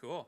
Cool.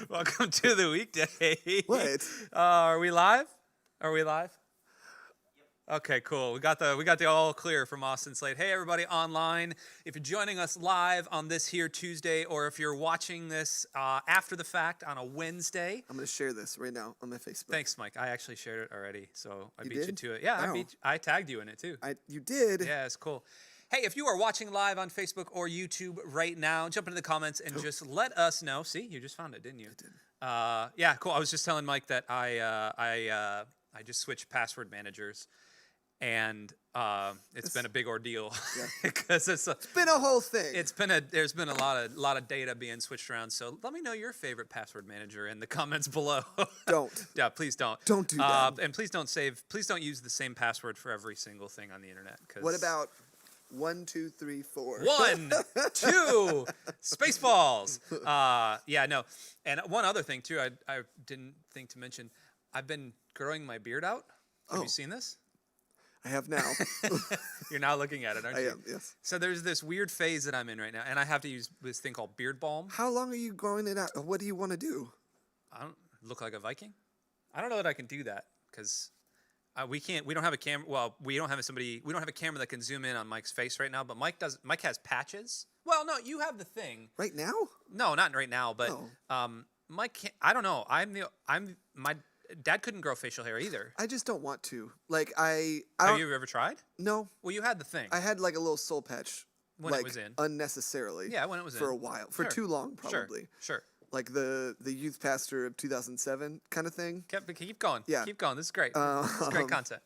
Welcome to the weekday. What? Are we live? Are we live? Okay, cool. We got the all clear from Austin Slade. Hey, everybody online. If you're joining us live on this here Tuesday, or if you're watching this after the fact on a Wednesday. I'm going to share this right now on my Facebook. Thanks, Mike. I actually shared it already, so I beat did? you to it. Yeah, Wow. I tagged you in it too. You did? Yeah, it's cool. Hey, if you are watching live on Facebook or YouTube right now, jump into the comments and just let us know. See, you just found it, didn't you? I did. Yeah, cool. I was just telling Mike that I just switched password managers, and it's been a big ordeal because it's been a whole thing. There's been a lot of data being switched around. So let me know your favorite password manager in the comments below. Don't. Yeah, please don't. Don't do that. And please don't use the same password for every single thing on the internet. What about 1, 2, 3, 4? 1, 2, Spaceballs. Yeah, no. And one other thing too, I didn't think to mention. I've been growing my beard out. Have you seen this? I have now. You're now looking at it, aren't you? I am, yes. So there's this weird phase that I'm in right now, and I have to use this thing called beard balm. How long are you growing it out? What do you want to do? I don't look like a Viking. I don't know that I can do that because we don't have a camera. Well, we don't have a camera that can zoom in on Mike's face right now. But Mike does. Mike has patches. Well, no, you have the thing Right now? No, not right now. But Mike can't. I don't know. My dad couldn't grow facial hair either. I just don't want to. Like I Have don't. you ever tried? No, Well, you had the thing I had like a little soul patch when it like was in. unnecessarily. Yeah, when it was for in. a while, for Sure. too long Sure. probably. Sure. Like the youth pastor of 2007 kind of thing. Keep going. Yeah. Keep going. This is great. This is great content.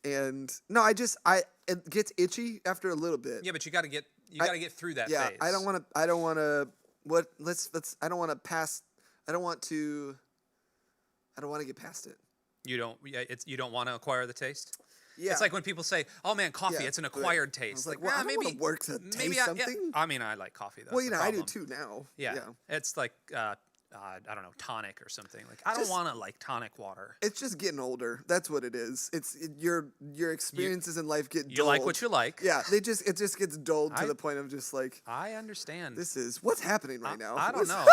And no, it gets itchy after a little bit. Yeah, but you got to get through that Yeah, phase. I don't want to. What? I don't want to pass. I don't want to get past it. You don't. Yeah, you don't want to acquire the taste. Yeah. It's like when people say, "Oh man, coffee, Yeah, it's an right. acquired I taste." was Like, well, nah, I don't maybe wanna work to maybe taste yeah, something. I mean, I like coffee though. Well, That's the I do problem. too now. Yeah. Yeah. It's like I don't know, tonic or something. Like I don't Just- want to like tonic water. It's just getting older. That's what it is. Your experiences in life get dulled. You like what you like. Yeah, it just gets dulled to I- the point of just like I understand. this is what's happening right now. I don't know.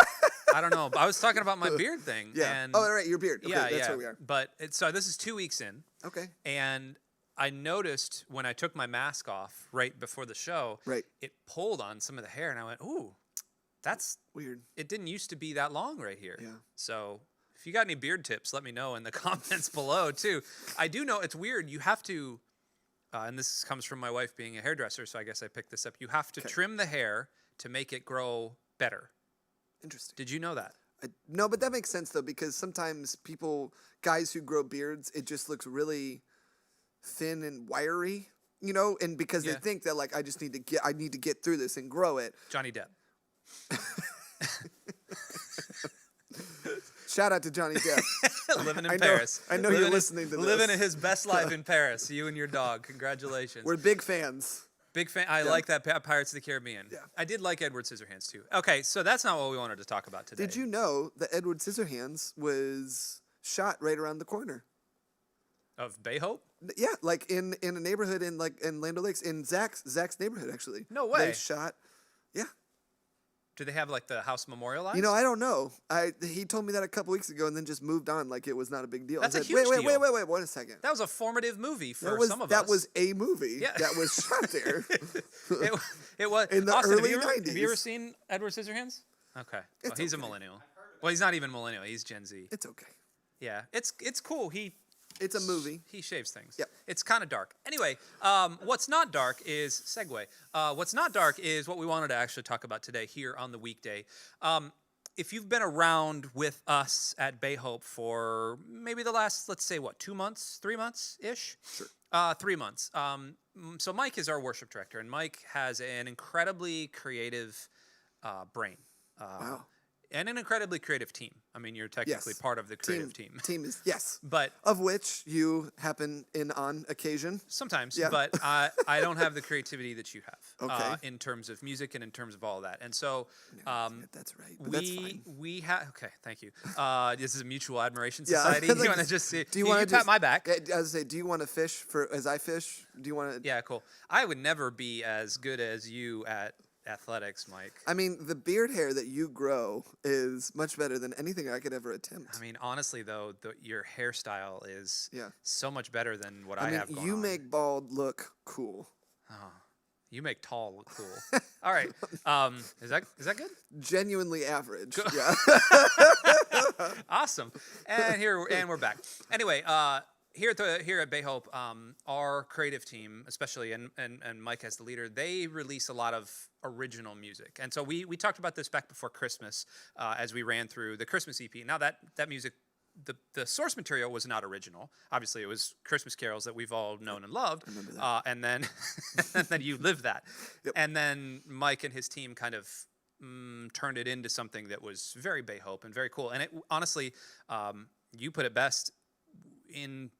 I don't know. I was talking about my beard thing. Yeah. And Oh, all right, your beard. Okay, yeah, that's yeah. where we are. But so this is 2 weeks in, Okay. and I noticed when I took my mask off right before the show, Right. it pulled on some of the hair, and I went, "Ooh, that's Weird. it didn't used to be that long right here." Yeah. So if you got any beard tips, let me know in the comments below too. I do know it's weird. You have to, and this comes from my wife being a hairdresser, so I guess I picked this up. You have to trim the hair to make it grow better. Interesting. Did you know that? No, but that makes sense though, because sometimes guys who grow beards, it just looks really thin and wiry, and because Yeah. they think that like I need to get through this and grow it. Johnny Depp. Shout out to Johnny Depp. Living in I know- Paris. I know you're Living listening to Living this. his best life in Paris. You and your dog. Congratulations. We're big fans. Big fan. I like that Pirates of the Caribbean. Yeah. I did like Edward Scissorhands too. Okay, so that's not what we wanted to talk about today. Did you know that Edward Scissorhands was shot right around the corner? Of Bayhope? Yeah, like in a neighborhood in Land O'Lakes, in Zach's neighborhood actually. No way. They shot. Yeah. Do they have like the house memorialized? I don't know. He told me that a couple weeks ago and then just moved on like it was not a big deal. That's I a said, huge wait, deal. wait a second. That was a formative movie for some of us. That was a movie Yeah. that was shot there. it was in the Austin, early have you ever 90s. seen Edward Scissorhands? Okay. Well, It's he's a okay. millennial. Well, he's not even millennial. He's Gen Z. It's okay. Yeah. It's cool. It's a movie. He shaves things. Yep. It's kind of dark. Anyway, what's not dark is segue. What's not dark is what we wanted to actually talk about today here on the weekday. If you've been around with us at Bayhope for maybe the last, let's say, 2 months, 3 months ish. Sure. 3 months. So Mike is our worship director, and Mike has an incredibly creative brain. Wow. And an incredibly creative team. I mean, you're technically Yes. part of the creative team. Team is yes. But Of which you happen in on occasion. sometimes, Yeah. but I don't have the creativity that you have Okay. in terms of music and in terms of all of that. And so That's right. But that's fine. we have okay, thank you. This is a mutual admiration Yeah, society. like, You want to just see? Do you you want to pat my back? I was say, do you want to fish as I fish? Do you want to? Yeah, cool. I would never be as good as you at athletics, Mike. I mean, the beard hair that you grow is much better than anything I could ever attempt. I mean, honestly, though, your hairstyle is Yeah. so much better than what I I mean, have going you on. make bald look cool. You make tall look cool. All right. Is that good? Genuinely average. Yeah. Awesome. And we're back. Anyway, here at Bayhope, our creative team, especially and Mike as the leader, they release a lot of original music. And so we talked about this back before Christmas as we ran through the Christmas EP. Now that music, the source material was not original. Obviously, it was Christmas carols that we've all known and loved. I remember that. And then and then you lived that. Yep. And then Mike and his team kind of turned it into something that was very Bayhope and very cool. And it honestly, you put it best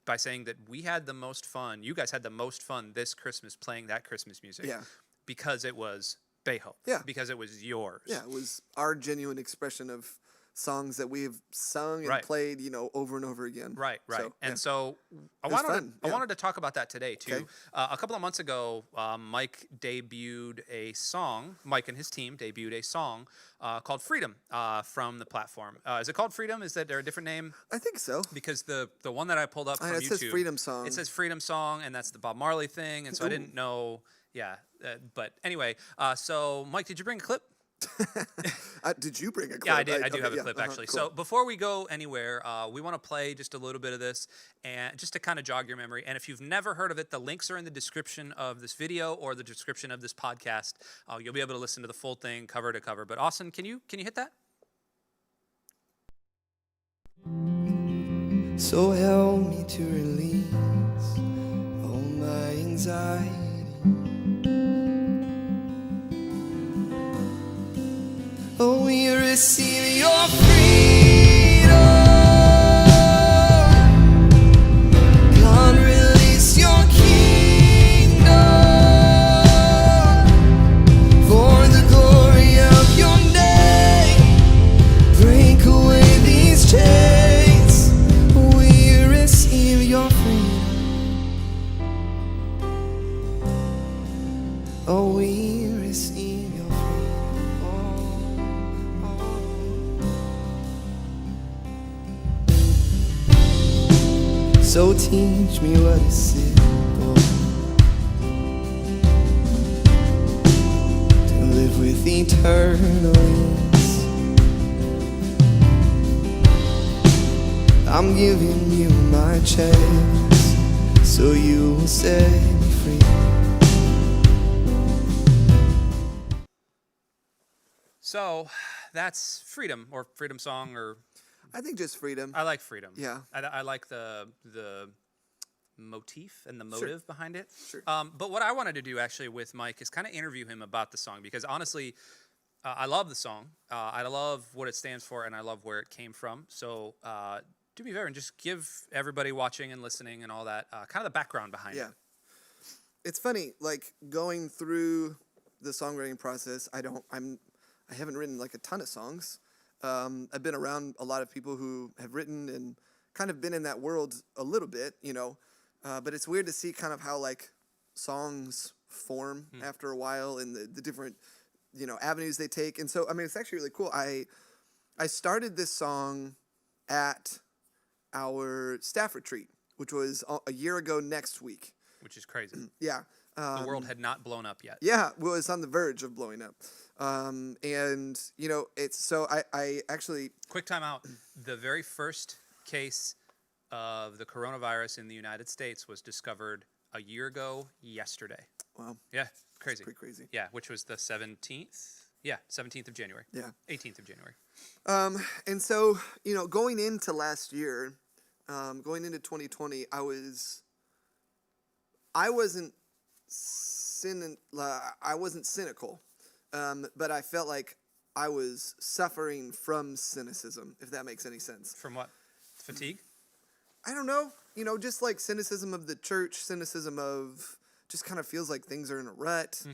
by saying that we had the most fun. You guys had the most fun this Christmas playing that Christmas music. Yeah. Because it was Bayhope. Yeah. Because it was yours. Yeah, it was our genuine expression of songs that we've sung and Right. played, over and over again. Right. So, yeah. And so I was wanted fun, I yeah. wanted to talk about that today too. Okay. A couple of months ago, Mike debuted a song. Mike and his team debuted a song called "Freedom" from the platform. Is it called "Freedom"? Is there a different name? I think so. Because the one that I pulled up from It YouTube says Freedom Song. It says "Freedom Song," and that's the Bob Marley thing. And so I didn't know. Yeah. But anyway, so Mike, did you bring a clip? Did you bring a clip? Yeah, I did. I do okay, have a yeah, clip actually. cool. So before we go anywhere, we want to play just a little bit of this, and just to kind of jog your memory. And if you've never heard of it, the links are in the description of this video or the description of this podcast. You'll be able to listen to the full thing, cover to cover. But Austin, can you hit that? So help me to release all my anxiety. Oh, we receive your freedom. God, release your kingdom for the glory of your name. Break away these chains. We receive your freedom. Oh, we receive your freedom. So teach me what is simple, to live with eternal ease. I'm giving you my chance, so you will set me free. So that's Freedom, or Freedom Song, or I think just freedom. I like Freedom. Yeah. I like the motif and the motive behind it. Sure. But what I wanted to do actually with Mike is kind of interview him about the song, because honestly, I love the song. I love what it stands for, and I love where it came from. So do me a favor and just give everybody watching and listening and all that kind of the background behind it. Yeah. It's funny, like going through the songwriting process. I haven't written like a ton of songs. I've been around a lot of people who have written and kind of been in that world a little bit, you know. But it's weird to see kind of how like songs form after a while and the different, you know, avenues they take. And so, I mean, it's actually really cool. I started this song at our staff retreat, which was a year ago next week. Which is crazy. Yeah. The world had not blown up yet. Yeah, well, it's on the verge of blowing up. And, you know, it's so I actually. Quick time out. The very first case of the coronavirus in the United States was discovered a year ago yesterday. Wow. Yeah, crazy. Pretty crazy. Yeah, which was the 17th. Yeah, 17th of January. Yeah. 18th of January. And so, you know, going into last year, going into 2020, I wasn't cynical, but I felt like I was suffering from cynicism, if that makes any sense. From what? Fatigue? I don't know. You know, just like cynicism of the church, cynicism of just kind of feels like things are in a rut.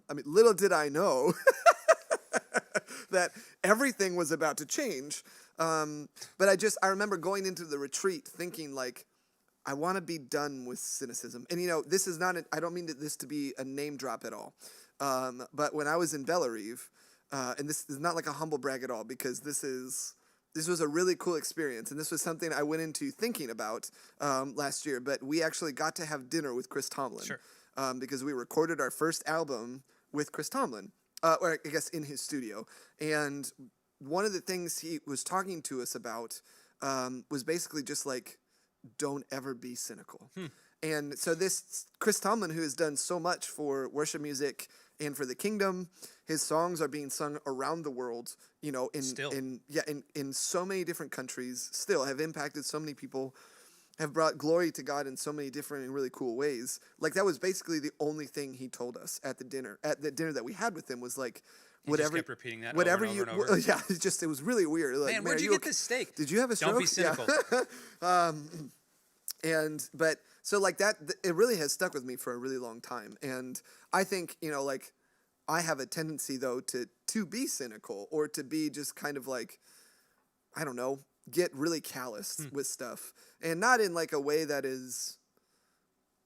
I mean, little did I know that everything was about to change. But I remember going into the retreat thinking like, I want to be done with cynicism. And, you know, this is not, I don't mean this to be a name drop at all. But when I was in Bellarive, and this is not like a humble brag at all, because this was a really cool experience. And this was something I went into thinking about last year. But we actually got to have dinner with Chris Tomlin. Sure. Because we recorded our first album with Chris Tomlin, or I guess in his studio. And one of the things he was talking to us about was basically just like, don't ever be cynical. And so this Chris Tomlin, who has done so much for worship music and for the kingdom, his songs are being sung around the world, you know, in so many different countries, still have impacted so many people, have brought glory to God in so many different and really cool ways. Like that was basically the only thing he told us at the dinner that we had with him was like, whatever. He just kept repeating that whatever over you, and over. yeah, it was really weird. Like, Man, where'd you get this steak? Did you have a stroke? Don't be cynical. Yeah. But so like that, it really has stuck with me for a really long time. And I think, you know, like I have a tendency though to be cynical or to be just kind of like, I don't know, get really calloused with stuff, and not in like a way that is,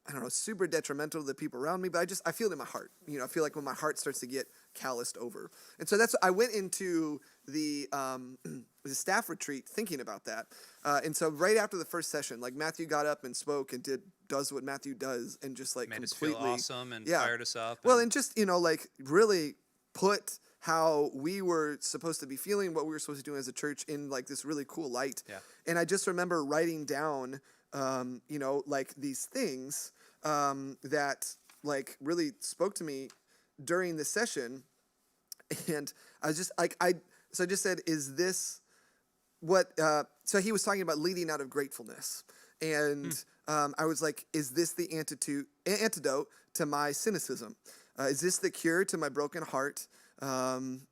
I don't know, super detrimental to the people around me, but I feel it in my heart. You know, I feel like when my heart starts to get calloused over. And so I went into the staff retreat thinking about that. And so right after the first session, like Matthew got up and spoke and does what Matthew does and just like Made completely us feel awesome and fired us up. Well, and just, you know, like really put how we were supposed to be feeling, what we were supposed to do as a church in like this really cool light. Yeah. And I just remember writing down, like these things that like really spoke to me during the session. And I was just like, so I just said, is this what, so he was talking about leading out of gratefulness. And I was like, is this the antidote to my cynicism? Is this the cure to my broken heart? And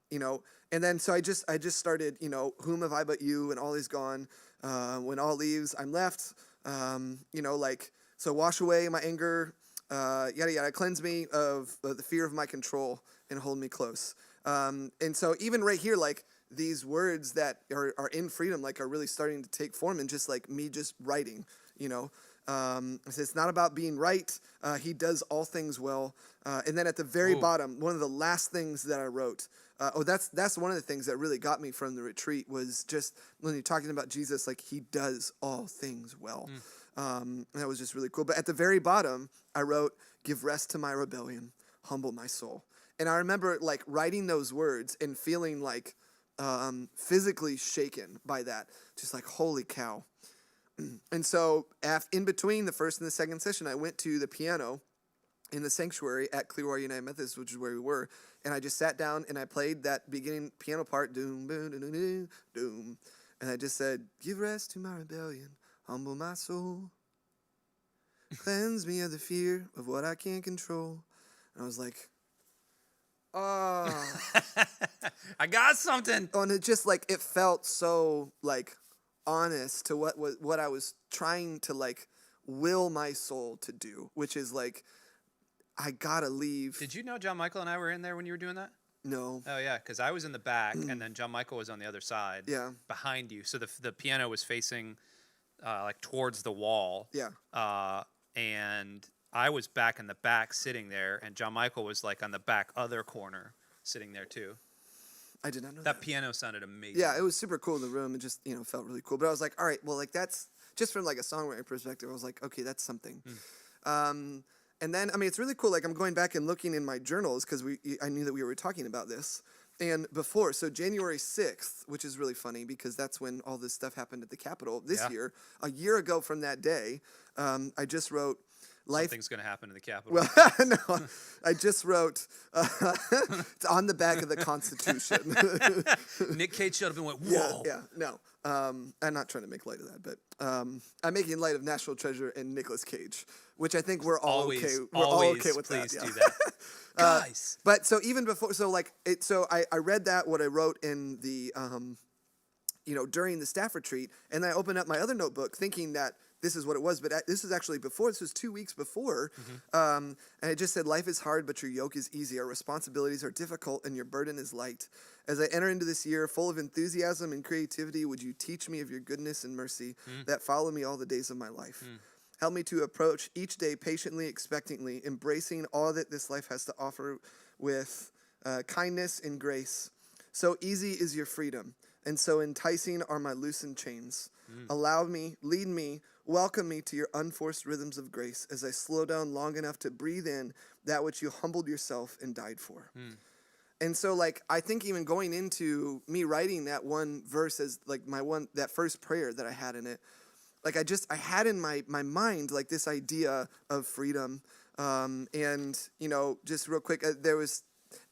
then so I just started, whom have I but you, and all is gone. When all leaves, I'm left. So wash away my anger, yada yada, cleanse me of the fear of my control, and hold me close. And so even right here, like these words that are in freedom, like are really starting to take form, and just like me just writing, it's not about being right. He does all things well. And then at the very bottom, one of the last things that I wrote, that's one of the things that really got me from the retreat, was just when you're talking about Jesus, like he does all things well. And that was just really cool. But at the very bottom, I wrote, give rest to my rebellion, humble my soul. And I remember like writing those words and feeling like physically shaken by that. Just like, holy cow. And so in between the first and the second session, I went to the piano in the sanctuary at Clearwater United Methodist, which is where we were. And I just sat down and I played that beginning piano part, doom, boom, doom, doom, doom. And I just said, give rest to my rebellion, humble my soul, cleanse me of the fear of what I can't control. And I was like, oh. I got something. And it just like, it felt so like honest to what I was trying to like will my soul to do, which is like, I gotta leave. Did you know John Michael and I were in there when you were doing that? No. Oh yeah, because I was in the back, and then John Michael was on the other side. Yeah. Behind you, so the piano was facing like towards the wall. Yeah. And I was back in the back sitting there, and John Michael was like on the back other corner sitting there too. I did not know That piano sounded amazing. Yeah, it was super cool in the room. It just, felt really cool. But I was like, all right, well, like that's just from like a songwriting perspective. I was like, okay, that's something. And then, it's really cool. Like I'm going back and looking in my journals because I knew that we were talking about this. And before, so January 6th, which is really funny because that's when all this stuff happened at the Capitol this year. A year ago from that day, I just wrote, Something's going to happen to the Capitol. Well, no, I just wrote, it's on the back of the Constitution. Nick Cage showed up and went, whoa. Yeah, no. I'm not trying to make light of that, but I'm making light of National Treasure and Nicolas Cage, which I think we're all okay. We're all okay with that. Please Yeah. do that. Guys. But so even before, I read that, what I wrote in the, during the staff retreat, and then I opened up my other notebook thinking that this is what it was, but this is actually before. This was 2 weeks before, and it just said, life is hard, but your yoke is easy. Our responsibilities are difficult, and your burden is light. As I enter into this year full of enthusiasm and creativity, would you teach me of your goodness and mercy that follow me all the days of my life? Help me to approach each day patiently, expectantly, embracing all that this life has to offer with kindness and grace. So easy is your freedom, and so enticing are my loosened chains. Allow me, lead me, welcome me to your unforced rhythms of grace as I slow down long enough to breathe in that which you humbled yourself and died for. And so, like, I think even going into me writing that one verse as, like, that first prayer that I had in it, like, I had in my mind, like, this idea of freedom. And, just real quick,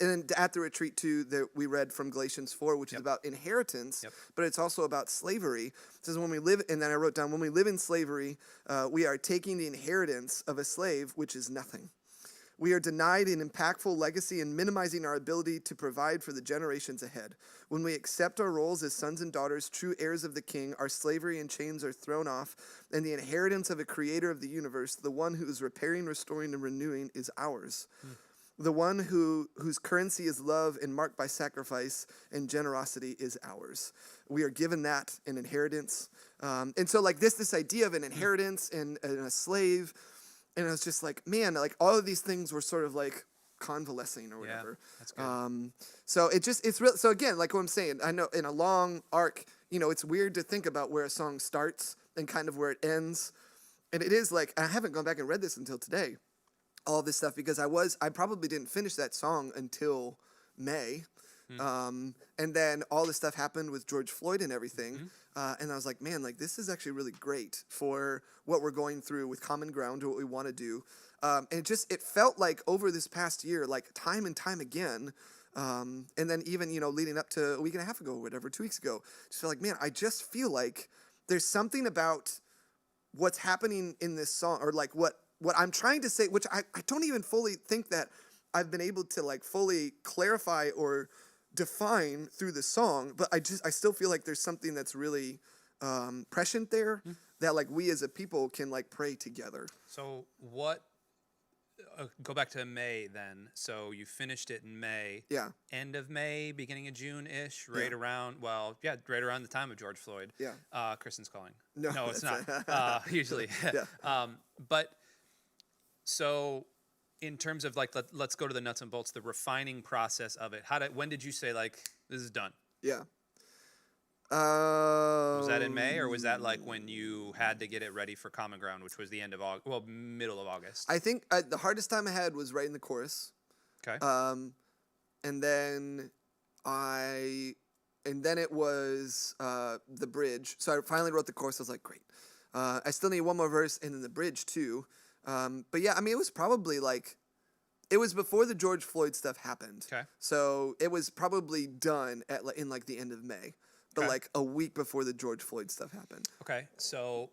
and then at the retreat, too, that we read from Galatians 4, which is about inheritance, but it's also about slavery. It says when we live, and then I wrote down, when we live in slavery, we are taking the inheritance of a slave, which is nothing. We are denied an impactful legacy and minimizing our ability to provide for the generations ahead. When we accept our roles as sons and daughters, true heirs of the King, our slavery and chains are thrown off, and the inheritance of a creator of the universe, the one who is repairing, restoring, and renewing, is ours. The one whose currency is love and marked by sacrifice and generosity is ours. We are given that, an inheritance. And so like this idea of an inheritance and a slave, and I was just like, man, like all of these things were sort of like convalescing or whatever. Yeah, that's good. So it's real. So again, like what I'm saying, I know in a long arc, it's weird to think about where a song starts and kind of where it ends. And it is like, I haven't gone back and read this until today, all this stuff, because I probably didn't finish that song until May. And then all this stuff happened with George Floyd and everything. And I was like, man, like this is actually really great for what we're going through with Common Ground, or what we want to do. And it felt like over this past year, like time and time again, and then even, leading up to a week and a half ago or whatever, 2 weeks ago, just feel like, man, I just feel like there's something about what's happening in this song, or like what I'm trying to say, which I don't even fully think that I've been able to like fully clarify or define through the song, but I still feel like there's something that's really prescient there that like we as a people can like pray together. So what? Go back to May then. So you finished it in May. Yeah. End of May, beginning of June-ish, right Yeah. around, right around the time of George Floyd. Yeah. Kristen's calling. No, it's that's not. Usually. Yeah. But so in terms of like, let's go to the nuts and bolts, the refining process of it. When did you say like, this is done? Yeah. Was that in May, or was that like when you had to get it ready for Common Ground, which was the end of August, middle of August? I think the hardest time I had was writing the chorus. Okay. And then it was the bridge. So I finally wrote the chorus. I was like, great. I still need one more verse and then the bridge too. But yeah, I mean, it was probably like, it was before the George Floyd stuff happened. Okay. So it was probably done in like the end of May, but Okay. like a week before the George Floyd stuff happened. Okay, so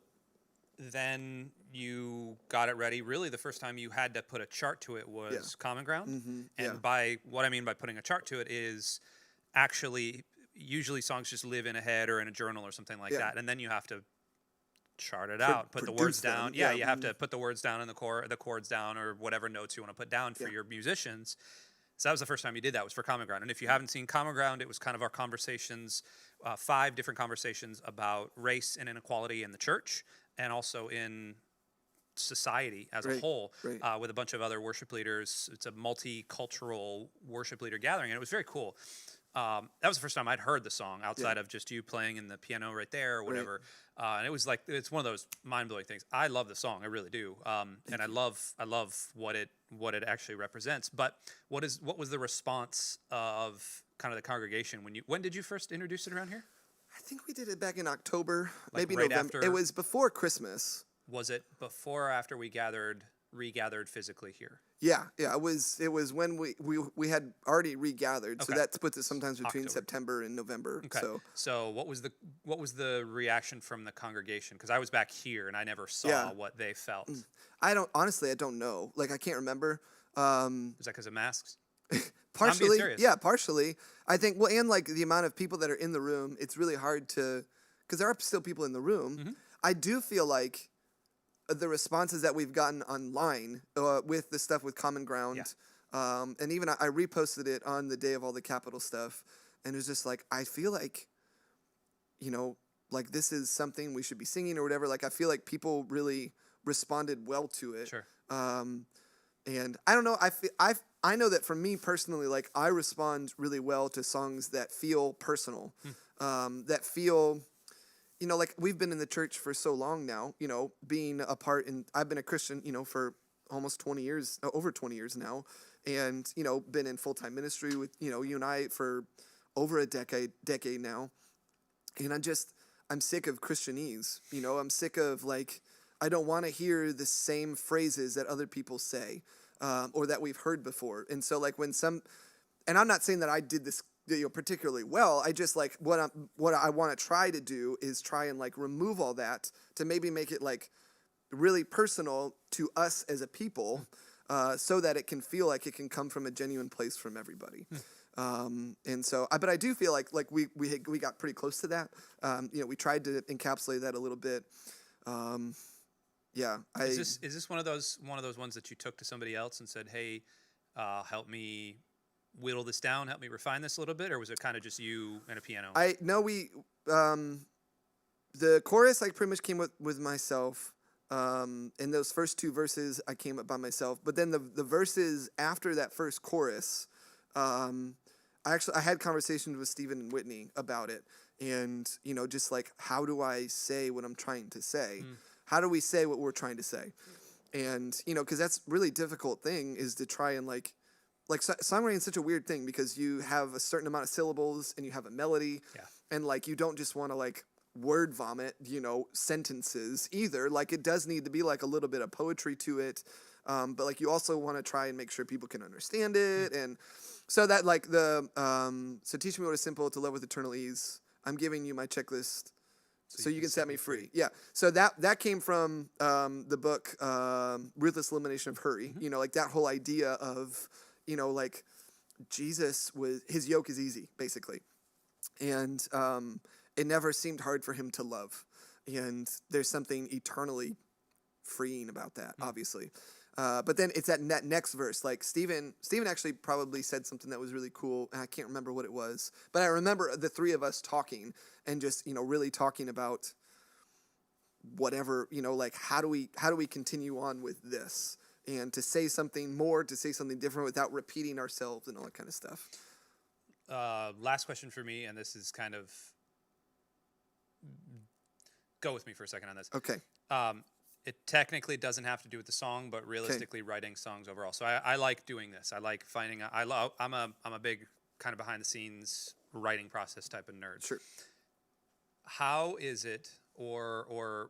then you got it ready. Really, the first time you had to put a chart to it was Yeah. Common Ground. Mhm, And yeah. by what I mean by putting a chart to it is actually, usually songs just live in a head or in a journal or something like Yeah. that, and then you have to chart it out, put the produce words them, down. yeah, You have to put the words down and the chords down, or whatever notes you want to put down for Yeah. your musicians. So that was the first time you did that, was for Common Ground. And if you haven't seen Common Ground, it was kind of our conversations, 5 different conversations about race and inequality in the church, and also in society as a Right, whole, right. with a bunch of other worship leaders. It's a multicultural worship leader gathering, and it was very cool. That was the first time I'd heard the song outside of just you playing in the piano right there or whatever. And it was like, it's one of those mind-blowing things. I love the song, I really do. And I love what it actually represents. But what was the response of kind of the congregation when did you first introduce it around here? I think we did it back in October, Like maybe right November. after- It was before Christmas. Was it before or after we regathered physically here? Yeah. It was when we had already regathered. So Okay. that puts it sometimes between October. September and November. Okay. So what was the reaction from the congregation? Because I was back here and I never saw Yeah. what they felt. I don't know. Like, I can't remember. Is that because of masks? Partially, serious. yeah, partially. I think, well, and like the amount of people that are in the room, it's really hard to, because there are still people in the room. Mm-hmm. I do feel like the responses that we've gotten online with the stuff with Common Ground, and even I reposted it on the day of all the Capitol stuff, and it was just like, I feel like, like this is something we should be singing or whatever. Like, I feel like people really responded well to it. Sure. And I don't know. I know that for me personally, like, I respond really well to songs that feel personal, that feel, like we've been in the church for so long now. Being a part I've been a Christian, for almost 20 years, over 20 years now, and been in full time ministry with you and I for over a decade now, and I'm sick of Christianese. I'm sick of like. I don't want to hear the same phrases that other people say or that we've heard before. And so like and I'm not saying that I did this particularly well. I just like what I want to try to do is try and like remove all that to maybe make it like really personal to us as a people so that it can feel like it can come from a genuine place from everybody. And so, but I do feel like we got pretty close to that. We tried to encapsulate that a little bit. Yeah. Is this one of those ones that you took to somebody else and said, "Hey, help me whittle this down, help me refine this a little bit," or was it kind of just you and a piano? The chorus like pretty much came with myself. In those first 2 verses, I came up by myself. But then the verses after that first chorus, I had conversations with Stephen and Whitney about it, and just like, how do I say what I'm trying to say? How do we say what we're trying to say? And because that's really difficult thing is to try and like like songwriting is such a weird thing because you have a certain amount of syllables and you have a melody, and like you don't just want to like word vomit, sentences either. Like it does need to be like a little bit of poetry to it, but like you also want to try and make sure people can understand it, and so that like so teach me what is simple to love with eternal ease. I'm giving you my checklist. So you can set me free. Yeah. So that came from the book Ruthless Elimination of Hurry. Like that whole idea of, like Jesus his yoke is easy, basically. And it never seemed hard for him to love. And there's something eternally freeing about that, obviously. But then it's that next verse. Like Stephen actually probably said something that was really cool, and I can't remember what it was. But I remember the three of us talking and just really talking about whatever like how do we continue on with this, and to say something more, to say something different without repeating ourselves and all that kind of stuff. Last question for me, and this is kind of go with me for a second on this. Okay. It technically doesn't have to do with the song, but realistically writing songs overall. So I like doing this. I like finding. I'm a big kind of behind the scenes writing process type of nerd. Sure. How is it, or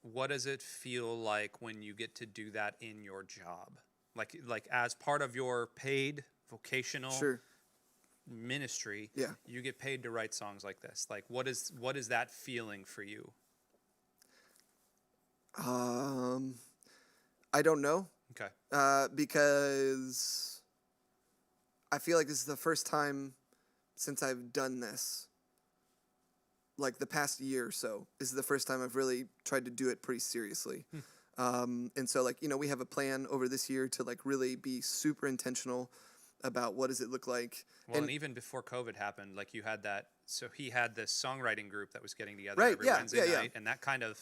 what does it feel like when you get to do that in your job, like as part of your paid vocational ministry? Yeah. You get paid to write songs like this. Like what is that feeling for you? I don't know. Okay. Because I feel like this is the first time since I've done this, like the past year or so, this is the first time I've really tried to do it pretty seriously. And so like, we have a plan over this year to like really be super intentional about what does it look like. Well, and even before COVID happened, like you had that, so he had this songwriting group that was getting together Right, every yeah, Wednesday yeah, night, and that kind of,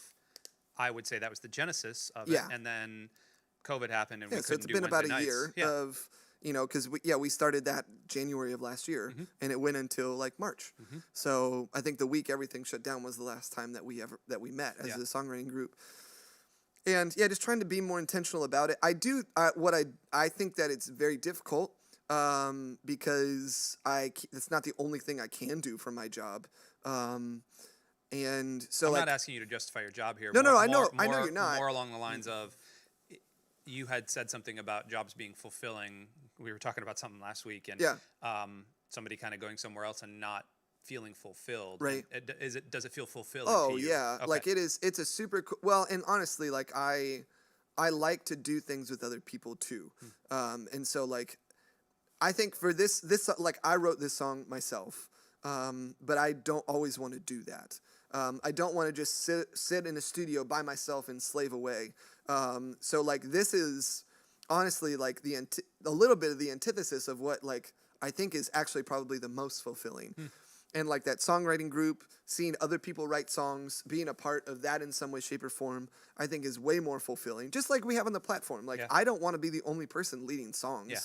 I would say that was the genesis of it. Yeah. And then COVID happened, and we So couldn't it's do been about Wednesday a nights. year of, because we started that January of last year, and it went until like March. So I think the week everything shut down was the last time that we met as a songwriting group. And just trying to be more intentional about it. I think that it's very difficult because it's not the only thing I can do for my job. And so I'm like, not asking you to justify your job here. No, I know more, you're not. More along the lines of, you had said something about jobs being fulfilling. We were talking about something last week, and somebody kind of going somewhere else and not feeling fulfilled. Right. Does it feel fulfilling Oh, to you? yeah. Okay. Like it's a super cool, well, and honestly, like I like to do things with other people too. And so like, I think for this, like I wrote this song myself, but I don't always want to do that. I don't want to just sit in a studio by myself and slave away. So like this is honestly like a little bit of the antithesis of what like I think is actually probably the most fulfilling. And like that songwriting group, seeing other people write songs, being a part of that in some way, shape, or form, I think is way more fulfilling. Just like we have on the platform. Like I don't want to be the only person leading songs. Yeah.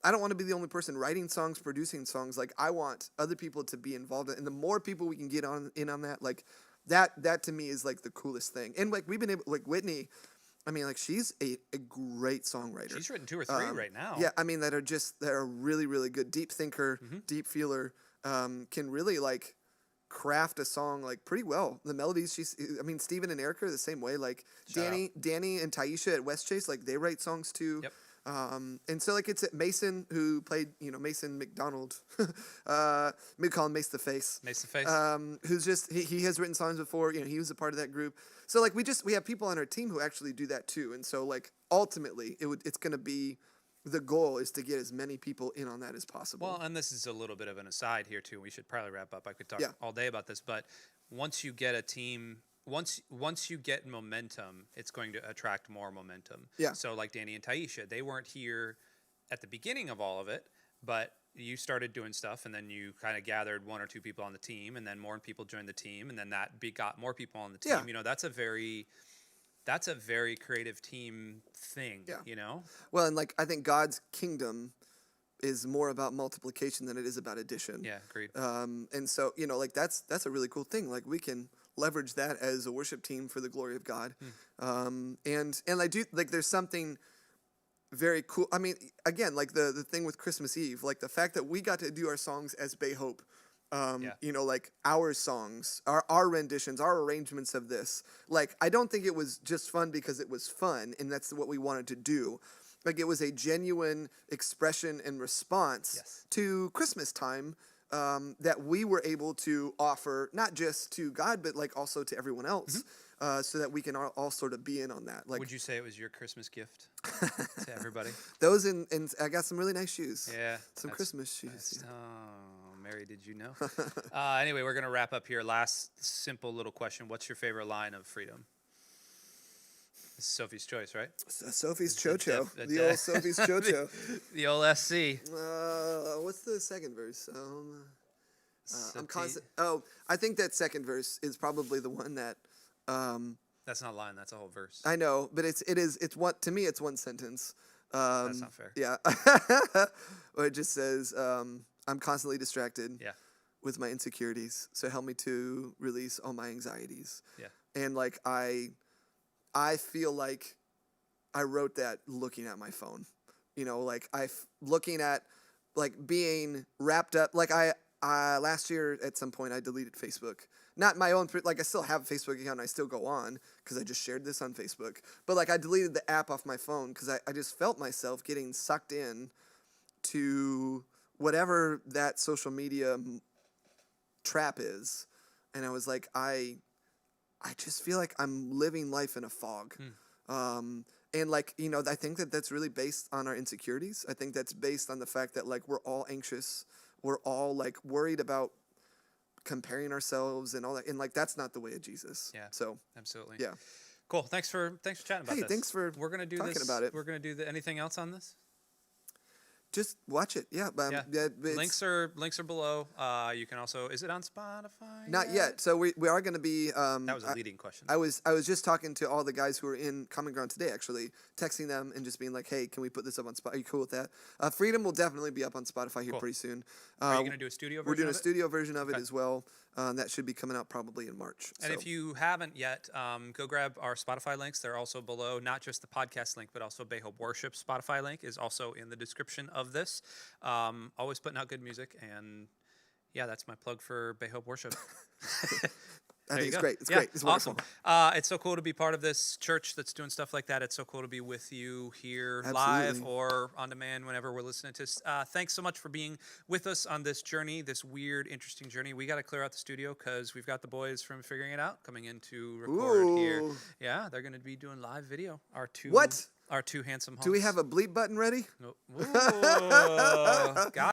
I don't want to be the only person writing songs, producing songs. Like I want other people to be involved in it. And the more people we can get in on that, like that to me is like the coolest thing. And like we've been able, like Whitney, I mean, like she's a great songwriter. She's written 2 or 3 right now. Yeah, I mean that are really, really good. Deep thinker, deep feeler, can really like craft a song like pretty well. The melodies, Steven and Erica are the same way. Like Danny and Taisha at West Chase, like they write songs too. Yep. And so like it's Mason who played, Mason McDonald, we call him Mace the Face. Mace the Face. Who's just, he has written songs before, he was a part of that group. So like we have people on our team who actually do that too. And so like ultimately it's going to be, the goal is to get as many people in on that as possible. Well, and this is a little bit of an aside here too. We should probably wrap up. I could talk Yeah. all day about this, but once you get a team, once you get momentum, it's going to attract more momentum. Yeah. So like Danny and Taisha, they weren't here at the beginning of all of it, but you started doing stuff, and then you kind of gathered 1 or 2 people on the team, and then more people joined the team, and then that got more people on the team. Yeah. That's a very creative team thing. Yeah. Well, and like I think God's kingdom is more about multiplication than it is about addition. Yeah, agreed. And so like that's a really cool thing. Like we can leverage that as a worship team for the glory of God. And I do like there's something very cool. I mean, again, like the thing with Christmas Eve, like the fact that we got to do our songs as Bay Hope, you know, like our songs, our renditions, our arrangements of this. Like, I don't think it was just fun because it was fun and that's what we wanted to do. Like, it was a genuine expression and response to Christmas time that we were able to offer, not just to God, but like also to everyone else. So that we can all sort of be in on that. Like, would you say it was your Christmas gift to everybody? Those and I got some really nice shoes. Yeah. Some Christmas shoes. Yeah. Oh, Mary, did you know? Anyway, we're going to wrap up here. Last simple little question. What's your favorite line of Freedom? This is Sophie's Choice, right? Sophie's Chocho. The old Sophie's Chocho. The old SC. What's the second verse? I'm constant. Oh, I think that second verse is probably the one that. That's not a line. That's a whole verse. I know, but it's one, to me it's one sentence. That's not fair. Yeah. Or it just says, I'm constantly distracted with my insecurities, so help me to release all my anxieties. Yeah. And like I feel like I wrote that looking at my phone. You know, like looking at like being wrapped up. Like I last year at some point I deleted Facebook. Not my own, like I still have a Facebook account and I still go on because I just shared this on Facebook. But like I deleted the app off my phone because I just felt myself getting sucked in to whatever that social media trap is. And I was like, I just feel like I'm living life in a fog. And like, you know, I think that that's really based on our insecurities. I think that's based on the fact that like we're all anxious. We're all like worried about comparing ourselves and all that, and like that's not the way of Jesus. Yeah. So absolutely. Yeah. Cool. Thanks for chatting about this. Hey, thanks for we're gonna do talking this, about it. We're gonna do anything else on this? Just watch it. Yeah. Links are below. You can also. Is it on Spotify? Not yet. So we are going to be. That was a leading question. I was just talking to all the guys who were in Common Ground today, actually texting them and just being like, "Hey, can we put this up on Spotify? Are you cool with that?" Freedom will definitely be up on Spotify here pretty soon. Are you going to do a studio version? We're doing a studio version of it as well. That should be coming out probably in March. And if you haven't yet, go grab our Spotify links. They're also below. Not just the podcast link, but also Bay Hope Worship Spotify link is also in the description of this. Always putting out good music, and yeah, that's my plug for Bay Hope Worship. I think it's great. It's great. It's wonderful. Awesome. It's so cool to be part of this church that's doing stuff like that. It's so cool to be with you here live or on demand whenever we're listening to this. Thanks so much for being with us on this journey, this weird, interesting journey. We got to clear out the studio because we've got the boys from Figuring It Out coming in to record here. Yeah, they're going to be doing live video. Our two handsome hosts. Do we have a bleep button ready? Ooh.